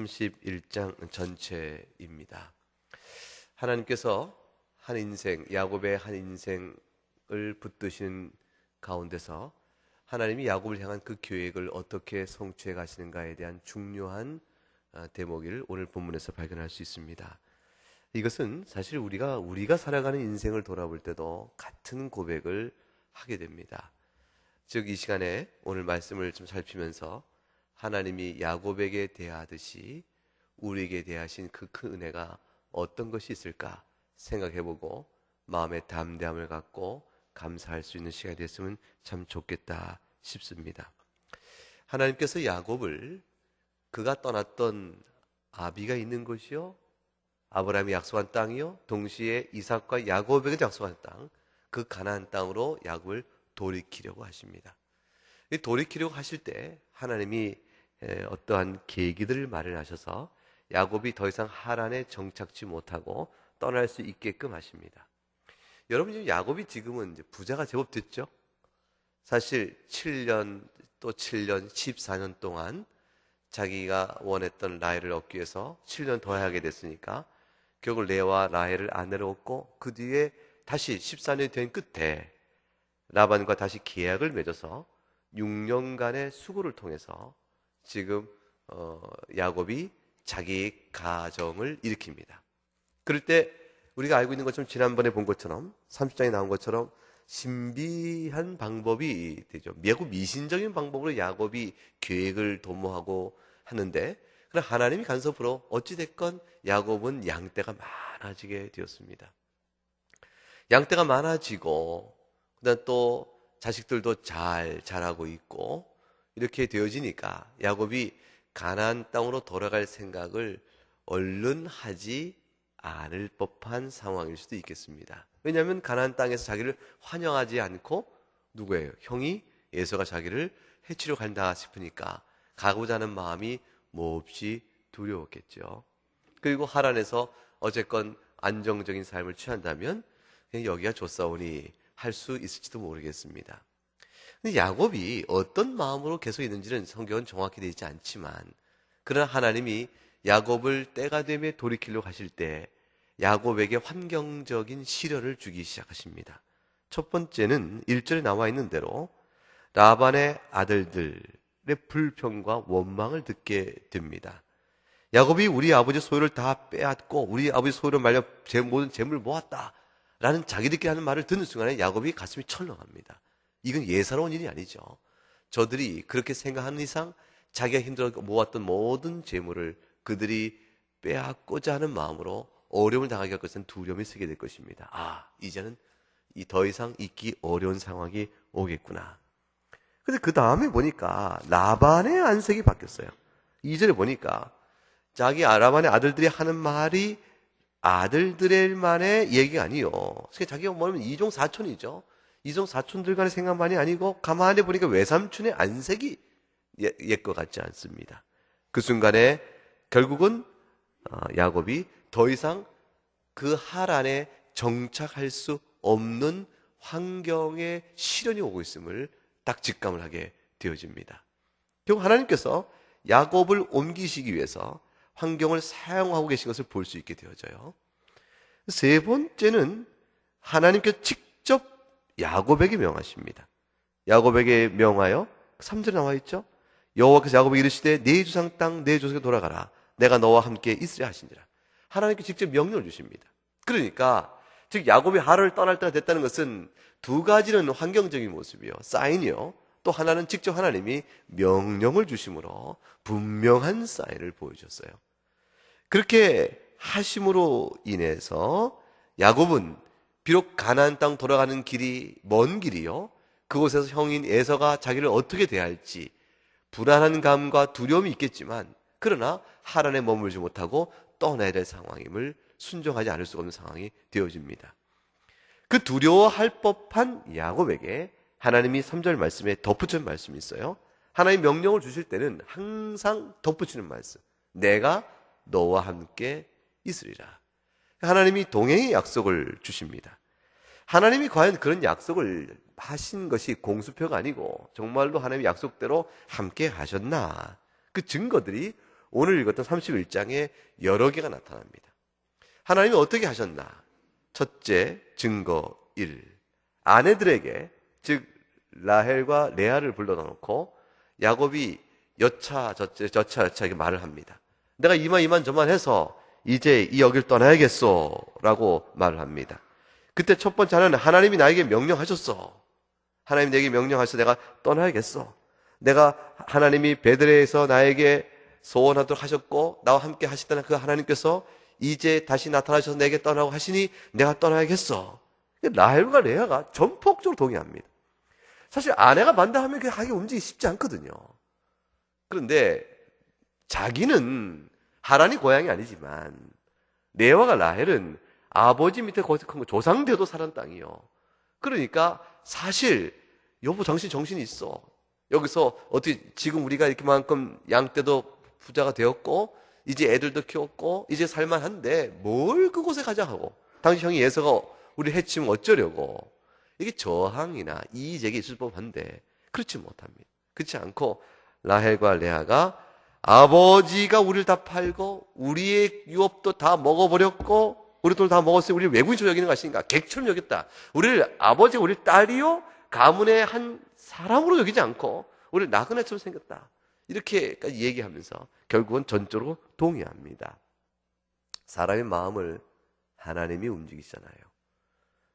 31장 전체입니다. 하나님께서 한 인생, 야곱의 한 인생을 붙드신 가운데서 하나님이 야곱을 향한 그 계획을 어떻게 성취해 가시는가에 대한 중요한 대목을 오늘 본문에서 발견할 수 있습니다. 이것은 사실 우리가 살아가는 인생을 돌아볼 때도 같은 고백을 하게 됩니다. 즉 이 시간에 오늘 말씀을 좀 살피면서 하나님이 야곱에게 대하듯이 우리에게 대하신 그 큰 은혜가 어떤 것이 있을까 생각해보고 마음의 담대함을 갖고 감사할 수 있는 시간이 됐으면 참 좋겠다 싶습니다. 하나님께서 야곱을 그가 떠났던 아비가 있는 곳이요, 아브라함이 약속한 땅이요, 동시에 이삭과 야곱에게 약속한 땅, 그 가나안 땅으로 야곱을 돌이키려고 하십니다. 돌이키려고 하실 때 하나님이 어떠한 계기들을 마련하셔서 야곱이 더 이상 하란에 정착지 못하고 떠날 수 있게끔 하십니다. 여러분, 지금 야곱이 지금은 이제 부자가 제법 됐죠. 사실 7년 또 7년 14년 동안 자기가 원했던 라헬을 얻기 위해서 7년 더 하게 됐으니까 결국 레아와 라헬을 아내로 얻고 그 뒤에 다시 14년이 된 끝에 라반과 다시 계약을 맺어서 6년간의 수고를 통해서 지금 야곱이 자기 가정을 일으킵니다. 그럴 때 우리가 알고 있는 것처럼 지난번에 본 것처럼 30장에 나온 것처럼 신비한 방법이 되죠. 매우 미신적인 방법으로 야곱이 계획을 도모하고 하는데, 그러나 하나님이 간섭으로 어찌됐건 야곱은 양떼가 많아지게 되었습니다. 양떼가 많아지고 그다음 또 자식들도 잘 자라고 있고 이렇게 되어지니까 야곱이 가나안 땅으로 돌아갈 생각을 얼른 하지 않을 법한 상황일 수도 있겠습니다. 왜냐하면 가나안 땅에서 자기를 환영하지 않고 누구예요? 형이 에서가 자기를 해치려 간다 싶으니까 가고자 하는 마음이 몹시 두려웠겠죠. 그리고 하란에서 어쨌건 안정적인 삶을 취한다면 그냥 여기가 좋사오니 할 수 있을지도 모르겠습니다. 근데 야곱이 어떤 마음으로 계속 있는지는 성경은 정확히 되어 있지 않지만, 그러나 하나님이 야곱을 때가 되며 돌이키려고 하실 때 야곱에게 환경적인 시련을 주기 시작하십니다. 첫 번째는 1절에 나와 있는 대로 라반의 아들들의 불평과 원망을 듣게 됩니다. 야곱이 우리 아버지 소유를 다 빼앗고 우리 아버지 소유를 말려 모든 재물을 모았다 라는 자기들끼리 하는 말을 듣는 순간에 야곱이 가슴이 철렁합니다. 이건 예사로운 일이 아니죠. 저들이 그렇게 생각하는 이상 자기가 힘들어 모았던 모든 재물을 그들이 빼앗고자 하는 마음으로 어려움을 당하게 할 것은 두려움이 쓰게 될 것입니다. 이제는 더 이상 있기 어려운 상황이 오겠구나. 근데 그 다음에 보니까 라반의 안색이 바뀌었어요. 2절에 보니까 자기 라반의 아들들이 하는 말이 아들들만의 얘기가 아니요. 자기가 뭐냐면 이종 사촌이죠. 이종 사촌들 간의 생각만이 아니고 가만히 보니까 외삼촌의 안색이 옛것 같지 않습니다. 그 순간에 결국은 야곱이 더 이상 그 하란에 정착할 수 없는 환경에 시련이 오고 있음을 딱 직감을 하게 되어집니다. 결국 하나님께서 야곱을 옮기시기 위해서 환경을 사용하고 계신 것을 볼 수 있게 되어져요. 세 번째는 하나님께서 직접 야곱에게 명하십니다. 야곱에게 명하여 3절에 나와 있죠. 여호와께서 야곱에게 이르시되 네 조상 땅 네 조상에 돌아가라. 내가 너와 함께 있으랴 하시니라. 하나님께 직접 명령을 주십니다. 그러니까 즉 야곱이 하란을 떠날 때가 됐다는 것은 두 가지는 환경적인 모습이요, 사인이요, 또 하나는 직접 하나님이 명령을 주심으로 분명한 사인을 보여줬어요. 그렇게 하심으로 인해서 야곱은 비록 가나안 땅 돌아가는 길이 먼 길이요, 그곳에서 형인 에서가 자기를 어떻게 대할지 불안한 감과 두려움이 있겠지만, 그러나 하란에 머물지 못하고 떠나야 될 상황임을 순종하지 않을 수가 없는 상황이 되어집니다. 그 두려워할 법한 야곱에게 하나님이 3절 말씀에 덧붙이는 말씀이 있어요. 하나님 명령을 주실 때는 항상 덧붙이는 말씀, 내가 너와 함께 있으리라. 하나님이 동행의 약속을 주십니다. 하나님이 과연 그런 약속을 하신 것이 공수표가 아니고 정말로 하나님의 약속대로 함께 하셨나, 그 증거들이 오늘 읽었던 31장에 여러 개가 나타납니다. 하나님이 어떻게 하셨나? 첫째, 증거 1. 아내들에게, 즉 라헬과 레아를 불러다 놓고 야곱이 여차 이렇게 말을 합니다. 내가 이만 저만 해서 이제 이 여길 떠나야겠소 라고 말을 합니다. 그때 첫 번째 하나는 하나님이 나에게 명령하셨어. 하나님이 내게 명령하셔서 내가 떠나야겠어. 내가 하나님이 베들레헴에서 나에게 소원하도록 하셨고 나와 함께 하시던 그 하나님께서 이제 다시 나타나셔서 내게 떠나고 하시니 내가 떠나야겠어. 라헬과 레아가 전폭적으로 동의합니다. 사실 아내가 반대하면 그게 하기 움직이기 쉽지 않거든요. 그런데 자기는 하란이 고향이 아니지만 레아와 라헬은 아버지 밑에 거듭한 거 조상대도 살은 땅이요. 그러니까 사실 여보 정신이 있어. 여기서 어떻게 지금 우리가 이렇게만큼 양떼도 부자가 되었고 이제 애들도 키웠고 이제 살만한데 뭘 그곳에 가자 하고 당시 형이 예서가 우리 해치면 어쩌려고. 이게 저항이나 이의제기 있을 법한데 그렇지 못합니다. 그렇지 않고 라헬과 레아가 아버지가 우리를 다 팔고 우리의 유업도 다 먹어버렸고 우리 돈 다 먹었으니 우리를 외국인처럼 여기는 것인가 객처럼 여겼다. 우리를 아버지가 우리 딸이요 가문의 한 사람으로 여기지 않고 우리를 나그네처럼 생겼다. 이렇게까지 얘기하면서 결국은 전적으로 동의합니다. 사람의 마음을 하나님이 움직이시잖아요.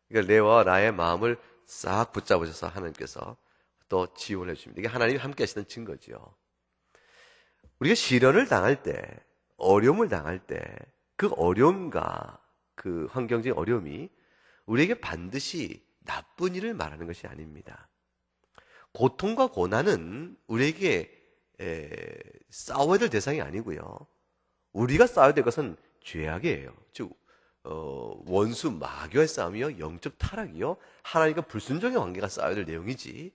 그러니까 레아와 라의 마음을 싹 붙잡으셔서 하나님께서 또 지원해 주십니다. 이게 하나님이 함께 하시는 증거지요. 우리가 시련을 당할 때, 어려움을 당할 때 그 어려움과 그 환경적인 어려움이 우리에게 반드시 나쁜 일을 말하는 것이 아닙니다. 고통과 고난은 우리에게 싸워야 될 대상이 아니고요. 우리가 싸워야 될 것은 죄악이에요. 즉 원수 마귀와의 싸움이요, 영적 타락이요, 하나님과 불순종의 관계가 싸워야 될 내용이지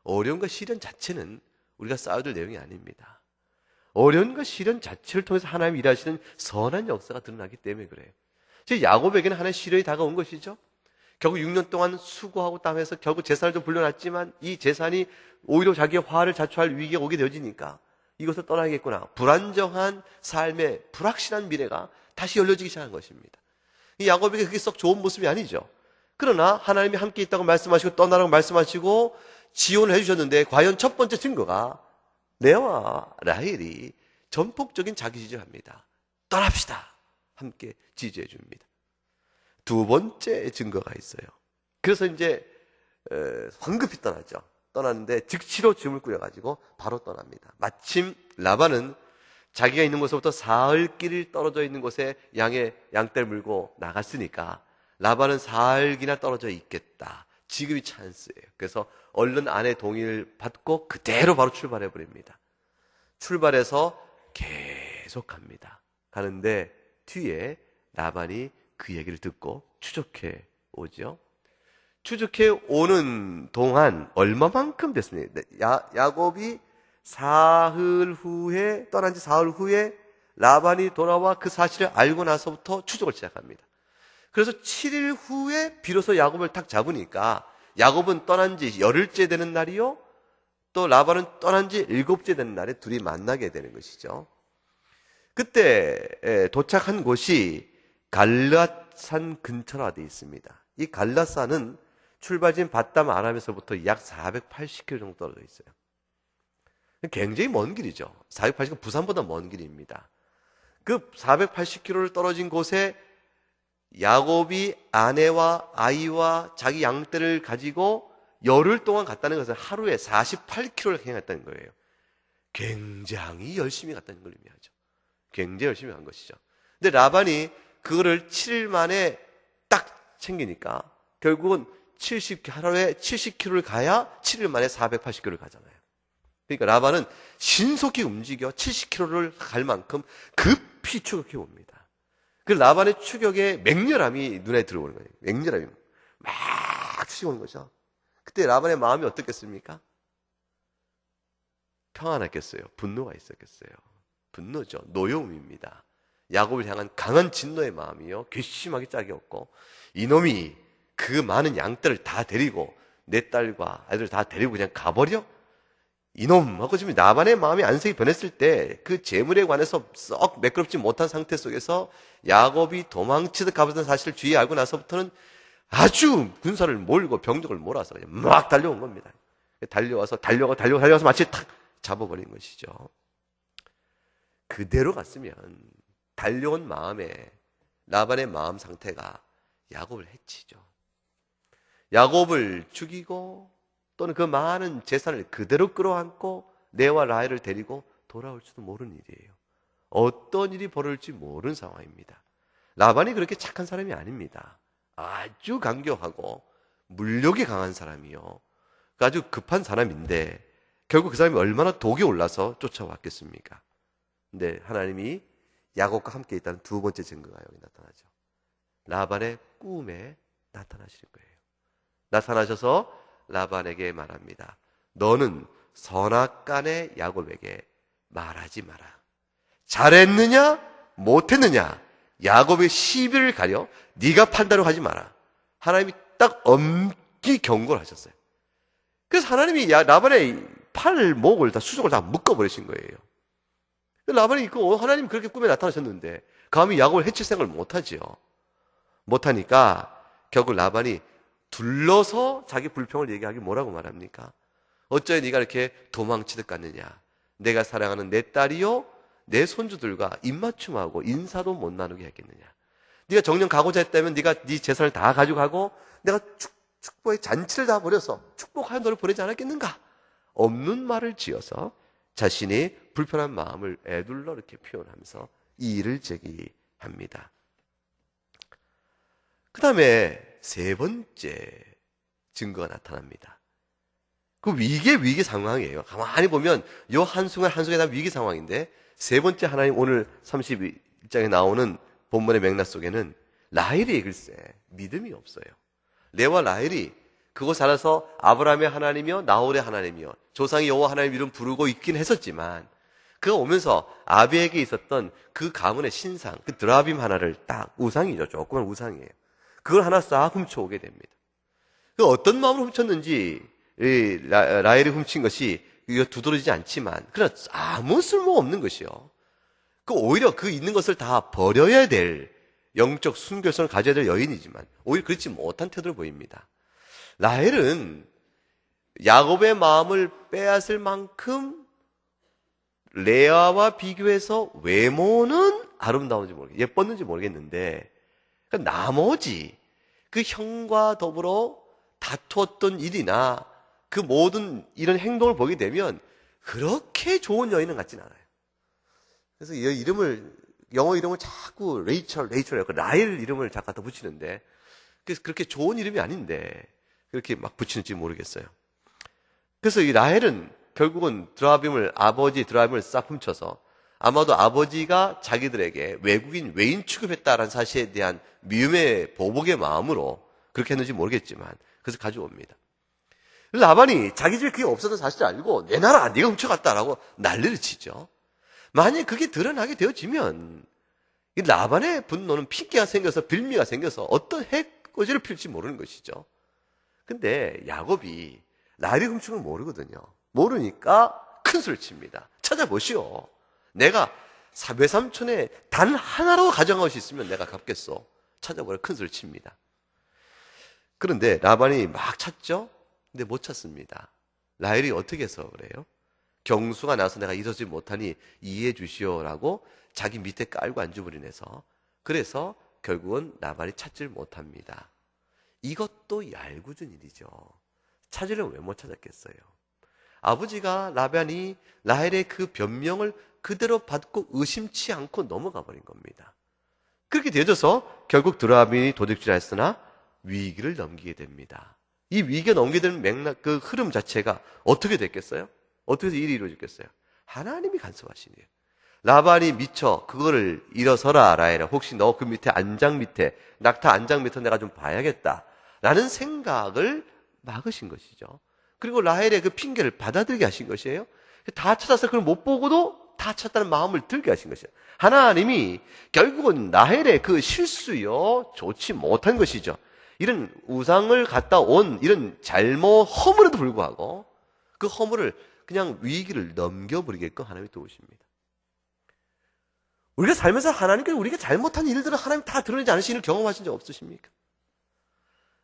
어려움과 시련 자체는 우리가 싸워야 될 내용이 아닙니다. 어려움과 시련 자체를 통해서 하나님이 일하시는 선한 역사가 드러나기 때문에 그래요. 즉 야곱에게는 하나님의 시련이 다가온 것이죠. 결국 6년 동안 수고하고 땀해서 결국 재산을 좀 불려놨지만 이 재산이 오히려 자기의 화를 자초할 위기가 오게 되어지니까 이것을 떠나야겠구나. 불안정한 삶의 불확실한 미래가 다시 열려지기 시작한 것입니다. 이 야곱에게 그게 썩 좋은 모습이 아니죠. 그러나 하나님이 함께 있다고 말씀하시고 떠나라고 말씀하시고 지원을 해주셨는데 과연 첫 번째 증거가 레아와 라헬이 전폭적인 자기 지지합니다. 떠납시다. 함께 지지해 줍니다. 두 번째 증거가 있어요. 그래서 이제 황급히 떠나죠. 떠나는데 즉시로 짐을 꾸려가지고 바로 떠납니다. 마침 라반은 자기가 있는 곳으로부터 사흘 길 떨어져 있는 곳에 양떼를 물고 나갔으니까 라반은 사흘이나 떨어져 있겠다. 지금이 찬스예요. 그래서 얼른 아내 동의를 받고 그대로 바로 출발해 버립니다. 출발해서 계속 갑니다. 가는데 뒤에 라반이 그 얘기를 듣고 추적해 오죠. 추적해 오는 동안 얼마만큼 됐습니까? 야곱이 떠난 지 사흘 후에 라반이 돌아와 그 사실을 알고 나서부터 추적을 시작합니다. 그래서 7일 후에 비로소 야곱을 딱 잡으니까 야곱은 떠난 지 열흘째 되는 날이요, 또 라반은 떠난 지 7째 되는 날에 둘이 만나게 되는 것이죠. 그때 도착한 곳이 갈랏산 근처라 되어 있습니다. 이 갈랏산은 출발지인 바담 아람에서부터 약 480km 정도 떨어져 있어요. 굉장히 먼 길이죠. 480km, 부산보다 먼 길입니다. 그 480km를 떨어진 곳에 야곱이 아내와 아이와 자기 양떼를 가지고 열흘 동안 갔다는 것은 하루에 48km를 행했다는 거예요. 굉장히 열심히 갔다는 걸 의미하죠. 굉장히 열심히 간 것이죠. 근데 라반이 그거를 7일 만에 딱 챙기니까 결국은 하루에 70km를 가야 7일 만에 480km를 가잖아요. 그러니까 라반은 신속히 움직여 70km를 갈 만큼 급히 추격해 옵니다. 그 라반의 추격에 맹렬함이 눈에 들어오는 거예요. 맹렬함이 막 치고오는 거죠. 그때 라반의 마음이 어떻겠습니까? 평안했겠어요? 분노가 있었겠어요? 분노죠. 노여움입니다. 야곱을 향한 강한 진노의 마음이요, 괘씸하게 짝이었고, 이놈이 그 많은 양떼를 다 데리고 내 딸과 아이들 다 데리고 그냥 가버려? 이놈하고 지금 라반의 마음이 안색이 변했을 때 그 재물에 관해서 썩 매끄럽지 못한 상태 속에서 야곱이 도망치듯 가버렸던 사실을 주위에 알고 나서부터는 아주 군사를 몰고 병력을 몰아서 그냥 막 달려온 겁니다. 달려와서 달려와서 마치 탁 잡아버린 것이죠. 그대로 갔으면 달려온 마음에 라반의 마음 상태가 야곱을 해치죠. 야곱을 죽이고 또는 그 많은 재산을 그대로 끌어안고 레아와 라헬을 데리고 돌아올지도 모르는 일이에요. 어떤 일이 벌어질지 모르는 상황입니다. 라반이 그렇게 착한 사람이 아닙니다. 아주 강경하고 물욕이 강한 사람이요. 아주 급한 사람인데 결국 그 사람이 얼마나 독이 올라서 쫓아왔겠습니까? 근데 하나님이 야곱과 함께 있다는 두 번째 증거가 여기 나타나죠. 라반의 꿈에 나타나시는 거예요. 나타나셔서 라반에게 말합니다. 너는 선악간의 야곱에게 말하지 마라. 잘했느냐 못했느냐 야곱의 시비를 가려 네가 판단을 하지 마라. 하나님이 딱 엄기 경고를 하셨어요. 그래서 하나님이 라반의 팔, 목을 다 수족을 다 묶어버리신 거예요. 라반이 하나님 그렇게 꿈에 나타나셨는데 감히 야곱을 해칠 생각을 못하지요. 못하니까 결국 라반이 둘러서 자기 불평을 얘기하기 뭐라고 말합니까? 어쩌면 네가 이렇게 도망치듯 갔느냐. 내가 사랑하는 내 딸이요 내 손주들과 입맞춤하고 인사도 못 나누게 했겠느냐. 네가 정령 가고자 했다면 네가 네 재산을 다 가져가고 내가 축복의 잔치를 다 벌여서 축복하여 너를 보내지 않았겠는가? 없는 말을 지어서 자신이 불편한 마음을 애둘러 이렇게 표현하면서 이 일을 제기합니다. 그 다음에 세 번째 증거가 나타납니다. 그 위기 상황이에요. 가만히 보면 이 한순간 한순간에 다 위기 상황인데 세 번째 하나님 오늘 31장에 나오는 본문의 맥락 속에는 라헬이 글쎄 믿음이 없어요. 레와 라헬이 그곳 살아서 아브라함의 하나님이요 나홀의 하나님이요 조상이 여호와 하나님 이름 부르고 있긴 했었지만 그가 오면서 아비에게 있었던 그 가문의 신상 그 드라빔 하나를 딱 우상이죠. 조그만 우상이에요. 그걸 하나 싹 훔쳐오게 됩니다. 그 어떤 마음으로 훔쳤는지 라헬이 훔친 것이 이거 두드러지지 않지만 그러나 아무 쓸모 없는 것이요. 그 오히려 그 있는 것을 다 버려야 될 영적 순결성을 가져야 될 여인이지만 오히려 그렇지 못한 태도를 보입니다. 라헬은 야곱의 마음을 빼앗을 만큼 레아와 비교해서 외모는 아름다운지 예뻤는지 모르겠는데 나머지 그 형과 더불어 다투었던 일이나 그 모든 이런 행동을 보게 되면 그렇게 좋은 여인은 같진 않아요. 그래서 이 이름을 영어 이름을 자꾸 레이첼 라헬 이름을 자꾸 갖다 붙이는데 그래서 그렇게 좋은 이름이 아닌데 그렇게 막 붙이는지 모르겠어요. 그래서 이 라헬은 결국은 아버지 드라빔을 싹 훔쳐서 아마도 아버지가 자기들에게 외인 취급했다라는 사실에 대한 미움의 보복의 마음으로 그렇게 했는지 모르겠지만 그래서 가져옵니다. 라반이 자기 집에 그게 없었던 사실을 알고 내놔라 네가 훔쳐갔다라고 난리를 치죠. 만약 그게 드러나게 되어지면 이 라반의 분노는 핑계가 생겨서 빌미가 생겨서 어떤 해코지를 필지 모르는 것이죠. 근데 야곱이 라헬이 훔친 걸 모르거든요. 모르니까 큰 소리를 칩니다. 찾아보시오. 내가 외삼촌에 단 하나라도 가져간 것이 있으면 내가 갚겠소. 찾아보라 큰 소리를 칩니다. 그런데 라반이 막 찾죠. 근데 못 찾습니다. 라헬이 어떻게 해서 그래요? 경수가 나서 내가 이러지 못하니 이해해 주시오라고 자기 밑에 깔고 앉아버리네서 그래서 결국은 라반이 찾지를 못합니다. 이것도 얄궂은 일이죠. 찾으려면 왜 못 찾았겠어요? 아버지가 라반이 라헬의 그 변명을 그대로 받고 의심치 않고 넘어가 버린 겁니다. 그렇게 되어져서 결국 드라빔이 도둑질했으나 위기를 넘기게 됩니다. 이 위기가 넘기게 되는 맥락, 그 흐름 자체가 어떻게 됐겠어요? 어떻게 해서 일이 이루어졌겠어요? 하나님이 간섭하시네요. 라반이 미쳐 그거를 일어서라 라헬아 혹시 너 그 밑에 안장 밑에 낙타 안장 밑에 내가 좀 봐야겠다 라는 생각을 막으신 것이죠. 그리고 라헬의 그 핑계를 받아들이게 하신 것이에요. 다 찾아서 그걸 못 보고도 다 찾다는 마음을 들게 하신 것이에요. 하나님이 결국은 라헬의 그 실수요 좋지 못한 것이죠. 이런 우상을 갖다 온 이런 잘못 허물에도 불구하고 그 허물을 그냥 위기를 넘겨버리게끔 하나님이 도우십니다. 우리가 살면서 하나님께서 우리가 잘못한 일들을 하나님 다 드러내지 않으시는 걸 경험하신 적 없으십니까?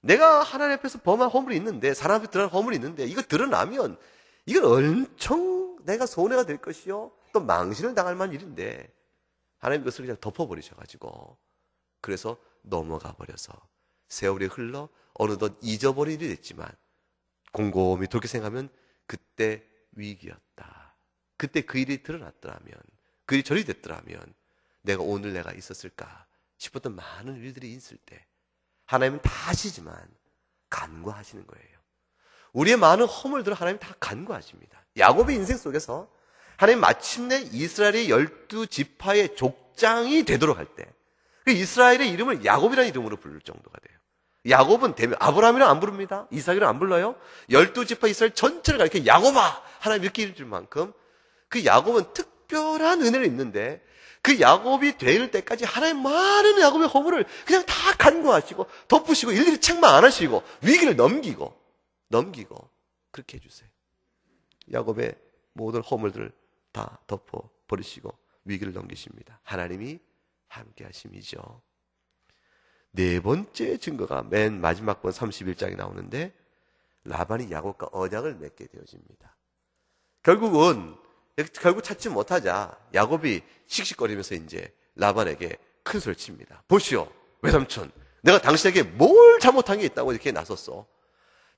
내가 하나님 앞에서 범한 허물이 있는데, 사람 앞에 드러난 허물이 있는데, 이거 드러나면 이건 엄청 내가 손해가 될 것이요, 또 망신을 당할 만한 일인데, 하나님 그것을 그냥 덮어버리셔가지고, 그래서 넘어가 버려서 세월이 흘러 어느덧 잊어버린 일이 됐지만, 곰곰이 돌이켜 생각하면 그때 위기였다. 그때 그 일이 드러났더라면, 그 일이 처리됐더라면 내가 오늘 내가 있었을까 싶었던 많은 일들이 있을 때 하나님은 다 아시지만 간과하시는 거예요. 우리의 많은 허물들을 하나님 다 간과하십니다. 야곱의 인생 속에서 하나님 마침내 이스라엘의 12지파의 족장이 되도록 할 때, 그 이스라엘의 이름을 야곱이라는 이름으로 부를 정도가 돼요. 야곱은 대명 아브라함이랑 안 부릅니다. 이삭이랑 안 불러요. 12지파 이스라엘 전체를 가리켜 야곱아 하나님 이렇게 이를 줄 만큼 그 야곱은 특별한 은혜를 입는데, 그 야곱이 될 때까지 하나님 많은 야곱의 허물을 그냥 다 간과하시고 덮으시고 일일이 책망 안 하시고 위기를 넘기고 그렇게 해주세요. 야곱의 모든 허물들을 다 덮어버리시고 위기를 넘기십니다. 하나님이 함께 하심이죠. 네 번째 증거가 맨 마지막 번 31장에 나오는데, 라반이 야곱과 언약을 맺게 되어집니다. 결국 찾지 못하자 야곱이 씩씩거리면서 이제 라반에게 큰 소리를 칩니다. 보시오, 외삼촌, 내가 당신에게 뭘 잘못한 게 있다고 이렇게 나섰어.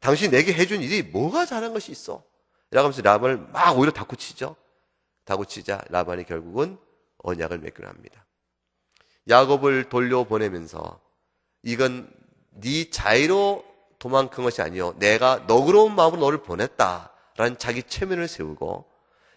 당신이 내게 해준 일이 뭐가 잘한 것이 있어? 라고 하면서 라반을 막 오히려 다구치죠. 다구치자 라반이 결국은 언약을 맺기로 합니다. 야곱을 돌려보내면서 이건 네 자의로 도망간 것이 아니요, 내가 너그러운 마음으로 너를 보냈다라는 자기 체면을 세우고,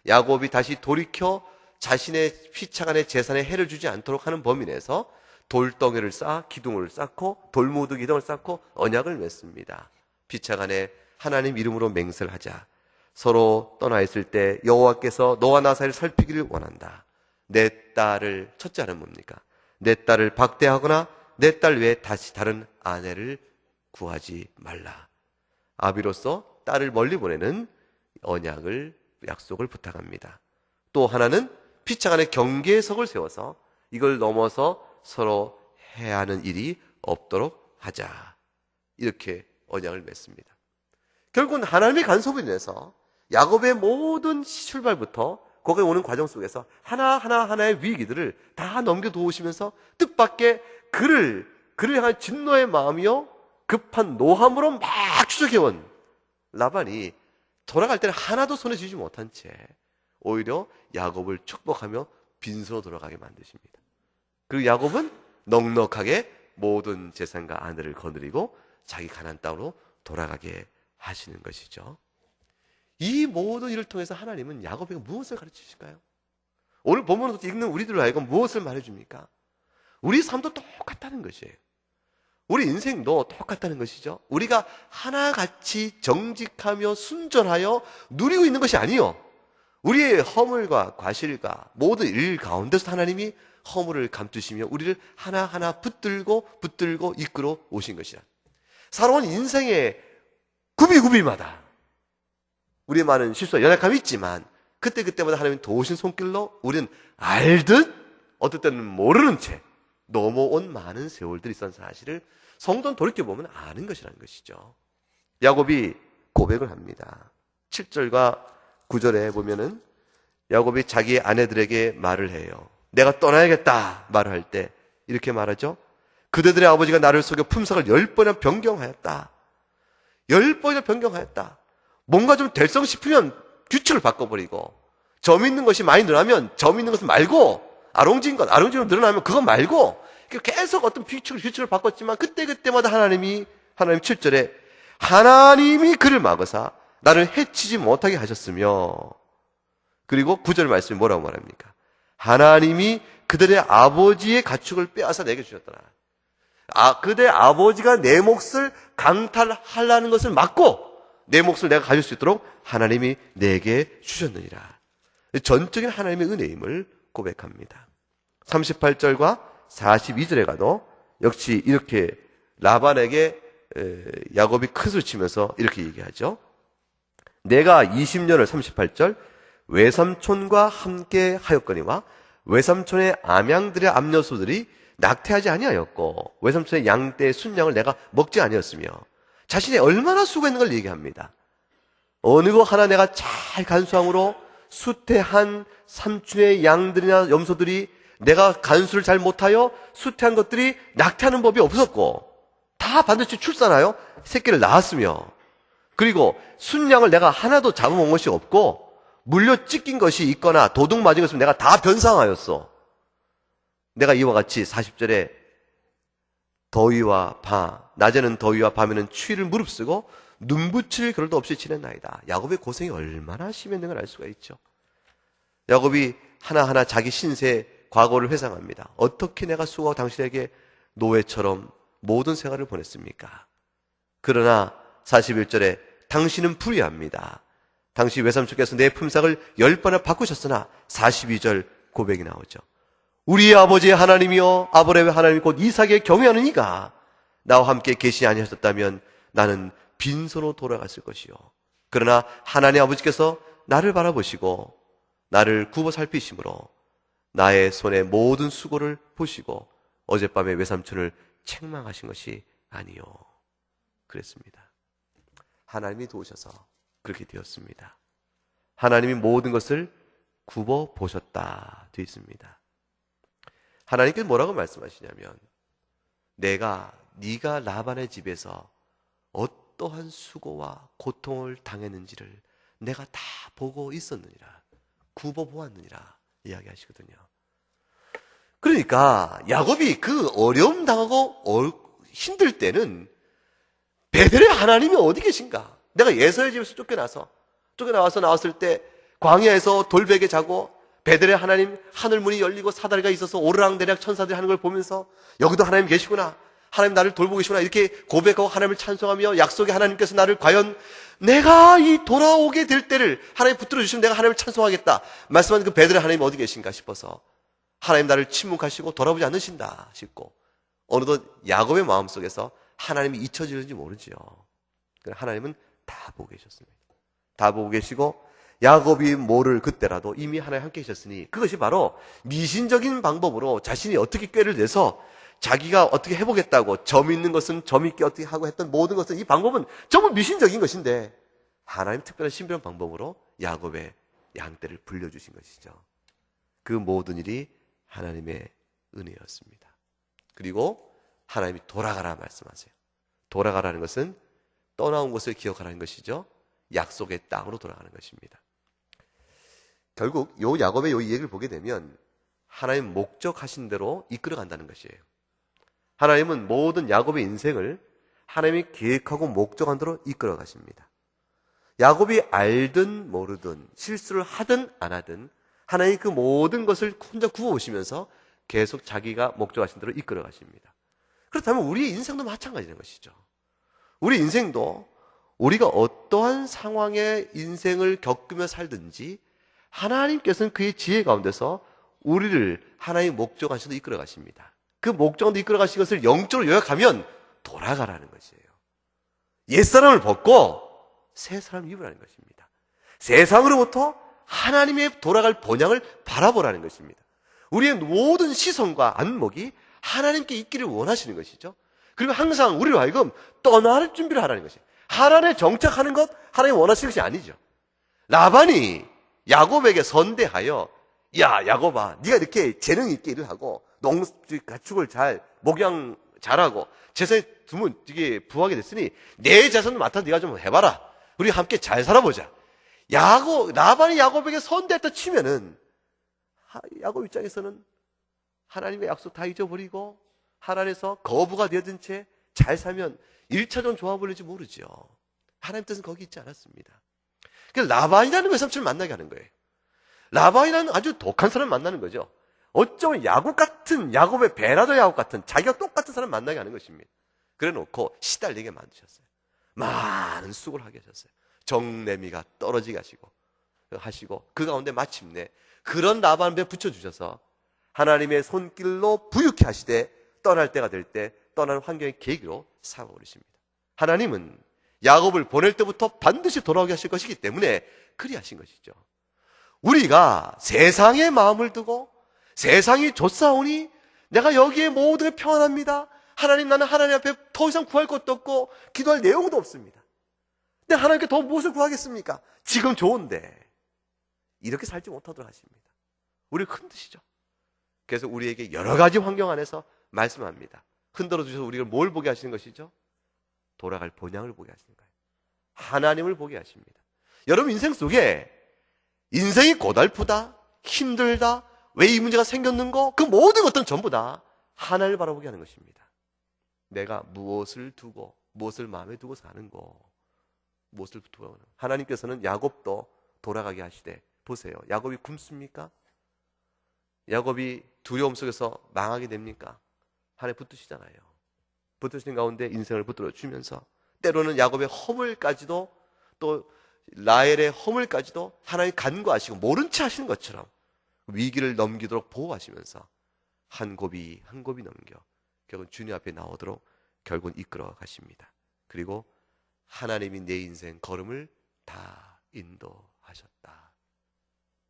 야곱이 다시 돌이켜 자신의 피차간의 재산에 해를 주지 않도록 하는 범위 내에서 돌덩이를 쌓아 기둥을 쌓고 돌무드 기둥을 쌓고 언약을 맺습니다. 피차간에 하나님 이름으로 맹세를 하자. 서로 떠나 있을 때 여호와께서 너와 나 사이를 살피기를 원한다. 내 딸을, 첫째는 뭡니까? 내 딸을 박대하거나 내 딸 외에 다시 다른 아내를 구하지 말라. 아비로서 딸을 멀리 보내는 약속을 부탁합니다. 또 하나는 피차간의 경계석을 세워서 이걸 넘어서 서로 해야 하는 일이 없도록 하자. 이렇게 언약을 맺습니다. 결국은 하나님의 간섭으로 인해서 야곱의 모든 출발부터 거기에 오는 과정 속에서 하나하나의 위기들을 다 넘겨도우시면서 뜻밖의 그를 향한 진노의 마음이요, 급한 노함으로 막 추적해온 라반이 돌아갈 때는 하나도 손에 쥐지 못한 채 오히려 야곱을 축복하며 빈손으로 돌아가게 만드십니다. 그리고 야곱은 넉넉하게 모든 재산과 아내를 거느리고 자기 가나안 땅으로 돌아가게 하시는 것이죠. 이 모든 일을 통해서 하나님은 야곱에게 무엇을 가르치실까요? 오늘 본문을 읽는 우리들로 하여금 무엇을 말해줍니까? 우리 삶도 똑같다는 것이에요. 우리 인생도 똑같다는 것이죠. 우리가 하나같이 정직하며 순전하여 누리고 있는 것이 아니요, 우리의 허물과 과실과 모든 일 가운데서 하나님이 허물을 감추시며 우리를 하나하나 붙들고 이끌어 오신 것이라. 살아온 인생의 구비마다 우리의 많은 실수와 연약함이 있지만 그때마다 하나님이 도우신 손길로 우리는 알듯 어떨 때는 모르는 채 넘어온 많은 세월들이 있었던 사실을 성도는 돌이켜보면 아는 것이라는 것이죠. 야곱이 고백을 합니다. 7절과 9절에 보면은 야곱이 자기 아내들에게 말을 해요. 내가 떠나야겠다 말을 할 때 이렇게 말하죠. 그대들의 아버지가 나를 속여 품삯을 10번이나 변경하였다. 10번이나 변경하였다. 뭔가 좀 될성 싶으면 규칙을 바꿔버리고, 점 있는 것이 많이 늘어나면 점 있는 것은 말고, 아롱지로 늘어나면 그거 말고, 계속 어떤 규칙을 바꿨지만 그때마다 하나님 7절에 하나님이 그를 막으사 나를 해치지 못하게 하셨으며, 그리고 9절 말씀이 뭐라고 말합니까? 하나님이 그들의 아버지의 가축을 빼앗아 내게 주셨더라. 그들의 아버지가 내 몫을 강탈하려는 것을 막고 내 몫을 내가 가질 수 있도록 하나님이 내게 주셨느니라. 전적인 하나님의 은혜임을 고백합니다. 38절과 42절에 가도 역시 이렇게 라반에게 야곱이 큰 소리 치면서 이렇게 얘기하죠. 내가 20년을 38절 외삼촌과 함께 하였거니와 외삼촌의 암양들의 암여소들이 낙태하지 아니하였고 외삼촌의 양떼의 순양을 내가 먹지 아니었으며 자신이 얼마나 수고했는 걸 얘기합니다. 어느 거 하나 내가 잘 간수함으로 수태한 삼촌의 양들이나 염소들이 내가 간수를 잘 못하여 수태한 것들이 낙태하는 법이 없었고 다 반드시 출산하여 새끼를 낳았으며 그리고 순양을 내가 하나도 잡아먹은 것이 없고 물려 찢긴 것이 있거나 도둑 맞은 것을 내가 다 변상하였어. 내가 이와 같이 40절에 더위와 낮에는 더위와 밤에는 추위를 무릅쓰고 눈붙일 겨를도 없이 지냈나이다. 야곱의 고생이 얼마나 심했는 걸 알 수가 있죠. 야곱이 하나하나 자기 신세의 과거를 회상합니다. 어떻게 내가 수고하고 당신에게 노예처럼 모든 생활을 보냈습니까? 그러나 41절에 당신은 불의합니다. 당시 외삼촌께서 내 품삯을 10번을 바꾸셨으나 42절 고백이 나오죠. 우리 아버지의 하나님이여 아브라함의 하나님 곧 이삭의 경외하는 이가 나와 함께 계시지 아니하셨다면 나는 빈손으로 돌아갔을 것이요. 그러나 하나님 아버지께서 나를 바라보시고 나를 굽어 살피심으로 나의 손의 모든 수고를 보시고 어젯밤에 외삼촌을 책망하신 것이 아니요. 그랬습니다. 하나님이 도우셔서 그렇게 되었습니다. 하나님이 모든 것을 굽어 보셨다 되어 있습니다. 하나님께서 뭐라고 말씀하시냐면 네가 라반의 집에서 어떠한 수고와 고통을 당했는지를 내가 다 보고 있었느니라. 굽어 보았느니라 이야기하시거든요. 그러니까 야곱이 그 어려움 당하고 힘들 때는 베델의 하나님이 어디 계신가? 내가 예서의 집에서 쫓겨나와서 나왔을 때 광야에서 돌베개 자고 베델의 하나님 하늘문이 열리고 사다리가 있어서 오르락내리락 천사들이 하는 걸 보면서 여기도 하나님 계시구나. 하나님 나를 돌보고 계시구나. 이렇게 고백하고 하나님을 찬송하며 약속의 하나님께서 나를 과연 내가 이 돌아오게 될 때를 하나님 붙들어 주시면 내가 하나님을 찬송하겠다. 말씀하는 그 베델의 하나님 어디 계신가 싶어서 하나님 나를 침묵하시고 돌아보지 않으신다 싶고 어느덧 야곱의 마음속에서 하나님이 잊혀지는지 모르지요. 하나님은 다 보고 계셨습니다. 다 보고 계시고 야곱이 모를 그때라도 이미 하나님 함께 계셨으니 그것이 바로 미신적인 방법으로 자신이 어떻게 꾀를 내서 자기가 어떻게 해보겠다고 점 있는 것은 점 있게 어떻게 하고 했던 모든 것은 이 방법은 전부 미신적인 것인데 하나님 특별한 신비한 방법으로 야곱의 양떼를 불려주신 것이죠. 그 모든 일이 하나님의 은혜였습니다. 그리고 하나님이 돌아가라 말씀하세요. 돌아가라는 것은 떠나온 것을 기억하라는 것이죠. 약속의 땅으로 돌아가는 것입니다. 결국 요 야곱의 이 얘기를 보게 되면 하나님 목적하신 대로 이끌어 간다는 것이에요. 하나님은 모든 야곱의 인생을 하나님이 계획하고 목적한 대로 이끌어 가십니다. 야곱이 알든 모르든 실수를 하든 안 하든 하나님이 그 모든 것을 혼자 구워오시면서 계속 자기가 목적하신 대로 이끌어 가십니다. 그렇다면 우리의 인생도 마찬가지인 것이죠. 우리 인생도 우리가 어떠한 상황의 인생을 겪으며 살든지 하나님께서는 그의 지혜 가운데서 우리를 하나님의 목적하신 대로 이끌어 가십니다. 그 목적으로 이끌어 가신 것을 영적으로 요약하면 돌아가라는 것이에요. 옛사람을 벗고 새 사람을 입으라는 것입니다. 세상으로부터 하나님의 돌아갈 본향을 바라보라는 것입니다. 우리의 모든 시선과 안목이 하나님께 있기를 원하시는 것이죠. 그리고 항상 우리로 하여금 떠날 준비를 하라는 것이에요. 하란에 정착하는 것 하나님 원하시는 것이 아니죠. 라반이 야곱에게 선대하여 야 야곱아 네가 이렇게 재능 있게 일을 하고 가축을 잘 목양 잘하고 재산이 두면 이게 부하게 됐으니 내 재산을 맡아 네가 좀 해봐라. 우리 함께 잘 살아보자. 라반이 야곱에게 선대했다 치면은 야곱 입장에서는 하나님의 약속 다 잊어버리고 하란에서 거부가 되어든 채 잘 살면 1차전 좋아 보일지 모르죠. 하나님 뜻은 거기 있지 않았습니다. 라반이라는 외삼촌을 만나게 하는 거예요. 라반이라는 아주 독한 사람을 만나는 거죠. 어쩌면 야곱의 베라도 야곱 같은 자기가 똑같은 사람을 만나게 하는 것입니다. 그래 놓고 시달리게 만드셨어요. 많은 수고를 하게 하셨어요. 정내미가 떨어지게 하시고 그 가운데 마침내 그런 라반을 붙여주셔서 하나님의 손길로 부유케 하시되 떠날 때가 될 때 떠나는 환경의 계기로 삼아버리십니다. 하나님은 야곱을 보낼 때부터 반드시 돌아오게 하실 것이기 때문에 그리하신 것이죠. 우리가 세상의 마음을 두고 세상이 좋사오니 내가 여기에 모든 게 평안합니다. 하나님, 나는 하나님 앞에 더 이상 구할 것도 없고 기도할 내용도 없습니다. 근데 하나님께 더 무엇을 구하겠습니까? 지금 좋은데 이렇게 살지 못하도록 하십니다. 우리를 흔드시죠. 그래서 우리에게 여러 가지 환경 안에서 말씀합니다. 흔들어 주셔서 우리가 뭘 보게 하시는 것이죠? 돌아갈 본향을 보게 하시는 거예요. 하나님을 보게 하십니다. 여러분 인생 속에 인생이 고달프다, 힘들다, 왜 이 문제가 생겼는고, 그 모든 것들은 전부 다 하나님을 바라보게 하는 것입니다. 내가 무엇을 두고 무엇을 마음에 두고 사는고, 무엇을 두고. 하나님께서는 야곱도 돌아가게 하시되, 보세요, 야곱이 굶습니까? 야곱이 두려움 속에서 망하게 됩니까? 하나님 붙드시잖아요. 붙드시는 가운데 인생을 붙들어 주면서 때로는 야곱의 허물까지도, 또 라헬의 허물까지도 하나님 간과하시고 모른 채 하시는 것처럼 위기를 넘기도록 보호하시면서 한 곱이 한 곱이 넘겨 결국 주님 앞에 나오도록 결국은 이끌어 가십니다. 그리고 하나님이 내 인생 걸음을 다 인도하셨다.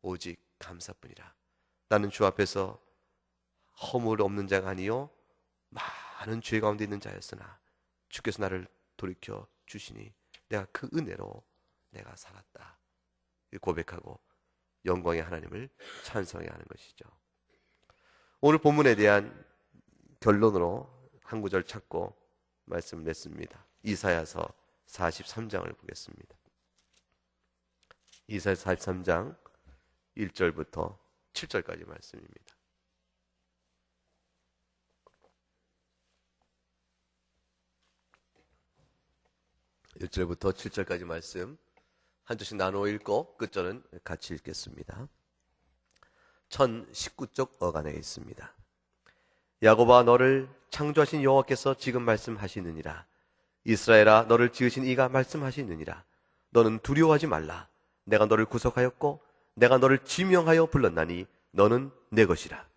오직 감사뿐이라. 나는 주 앞에서 허물 없는 자가 아니요 많은 죄 가운데 있는 자였으나 주께서 나를 돌이켜 주시니 내가 그 은혜로 내가 살았다. 고백하고 영광의 하나님을 찬송해야 하는 것이죠. 오늘 본문에 대한 결론으로 한 구절 찾고 말씀을 냈습니다. 이사야서 43장을 보겠습니다. 이사야서 43장 1절부터 7절까지 말씀입니다. 1절부터 7절까지 말씀 한 절씩 나누어 읽고 끝절은 같이 읽겠습니다. 1019쪽 어간에 있습니다. 야곱아, 너를 창조하신 여호와께서 지금 말씀하시느니라. 이스라엘아, 너를 지으신 이가 말씀하시느니라. 너는 두려워하지 말라. 내가 너를 구속하였고 내가 너를 지명하여 불렀나니 너는 내 것이라.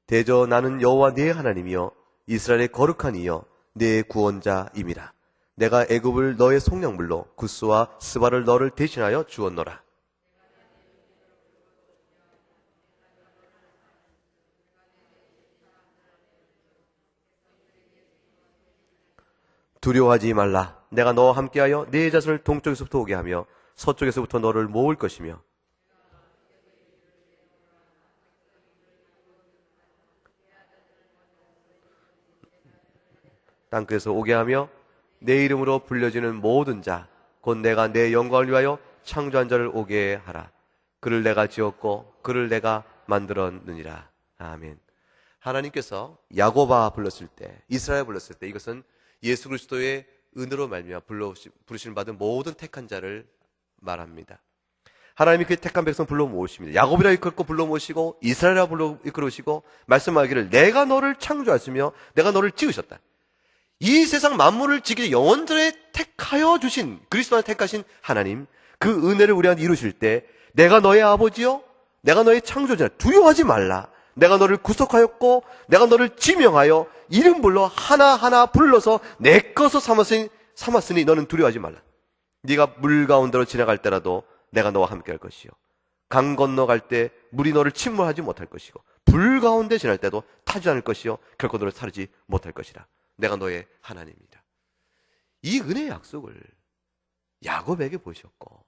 대저 나는 여호와 네 하나님이여 이스라엘의 거룩한 이여 네 구원자임이라. 내가 애굽을 너의 속량물로 구스와 스바를 너를 대신하여 주었노라. 두려워하지 말라. 내가 너와 함께하여 네 자손을 동쪽에서부터 오게 하며 서쪽에서부터 너를 모을 것이며 땅끝에서 오게 하며 내 이름으로 불려지는 모든 자 곧 내가 내 영광을 위하여 창조한 자를 오게 하라. 그를 내가 지었고 그를 내가 만들었느니라. 아멘. 하나님께서 야곱아 불렀을 때, 이스라엘 불렀을 때, 이것은 예수 그리스도의 은혜로 말미암아 부르심 받은 모든 택한 자를 말합니다. 하나님이 그 택한 백성 불러 모으십니다. 야곱이라 이끌고 불러 모으시고 이스라엘이라 불러 이끌으시고 말씀하기를 내가 너를 창조하시며 내가 너를 지으셨다. 이 세상 만물을 지키는 영원전에 택하여 주신, 그리스도 안에 택하신 하나님, 그 은혜를 우리한테 이루실 때 내가 너의 아버지요 내가 너의 창조자, 두려워하지 말라. 내가 너를 구속하였고 내가 너를 지명하여 이름 불러 하나하나 불러서 내 것으로 삼았으니 너는 두려워하지 말라. 네가 물 가운데로 지나갈 때라도 내가 너와 함께 할 것이요 강 건너갈 때 물이 너를 침몰하지 못할 것이고 불 가운데 지날 때도 타지 않을 것이요 결코 너를 사르지 못할 것이라. 내가 너의 하나님이다. 이 은혜의 약속을 야곱에게 보셨고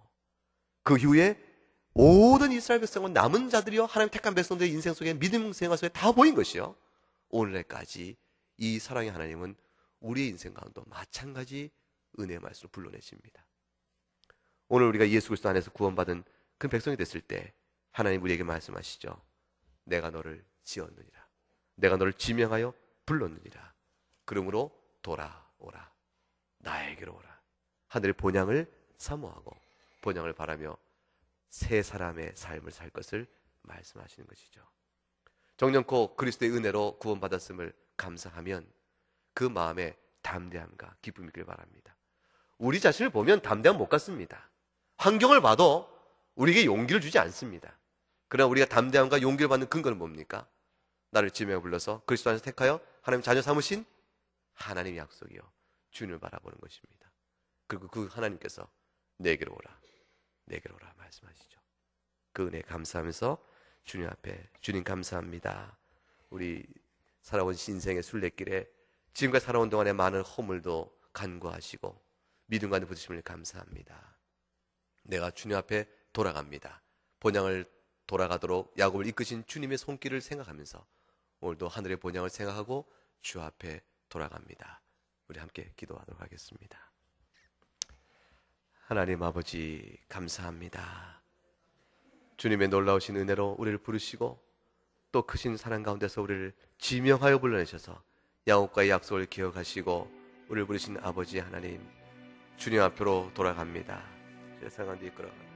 그 후에 모든 이스라엘 백성은 남은 자들이요 하나님 택한 백성들의 인생 속에 믿음 생활 속에 다 보인 것이요 오늘날까지 이 사랑의 하나님은 우리의 인생 가운데 마찬가지 은혜의 말씀을 불러내십니다. 오늘 우리가 예수 그리스도 안에서 구원받은 그 백성이 됐을 때 하나님 우리에게 말씀하시죠. 내가 너를 지었느니라. 내가 너를 지명하여 불렀느니라. 그러므로 돌아오라. 나에게로 오라. 하늘의 본향을 사모하고 본향을 바라며 새 사람의 삶을 살 것을 말씀하시는 것이죠. 정령코 그리스도의 은혜로 구원받았음을 감사하면 그 마음에 담대함과 기쁨이 있길 바랍니다. 우리 자신을 보면 담대함 못 갖습니다. 환경을 봐도 우리에게 용기를 주지 않습니다. 그러나 우리가 담대함과 용기를 받는 근거는 뭡니까? 나를 지명해 불러서 그리스도 안에서 택하여 하나님 자녀 삼으신 하나님의 약속이요, 주님을 바라보는 것입니다. 그리고 그 하나님께서 내게로 오라, 내게로 오라 말씀하시죠. 그 은혜 감사하면서 주님 앞에, 주님 감사합니다. 우리 살아온 인생의 순례길에 지금까지 살아온 동안에 많은 허물도 간구하시고 믿음과 부딪힘을 감사합니다. 내가 주님 앞에 돌아갑니다. 본향을 돌아가도록 야곱을 이끄신 주님의 손길을 생각하면서 오늘도 하늘의 본향을 생각하고 주 앞에 돌아갑니다. 우리 함께 기도하도록 하겠습니다. 하나님 아버지 감사합니다. 주님의 놀라우신 은혜로 우리를 부르시고 또 크신 사랑 가운데서 우리를 지명하여 불러내셔서 야곱과의 약속을 기억하시고 우리를 부르신 아버지 하나님, 주님 앞으로 돌아갑니다. 세상 가운데 이끌어갑니다.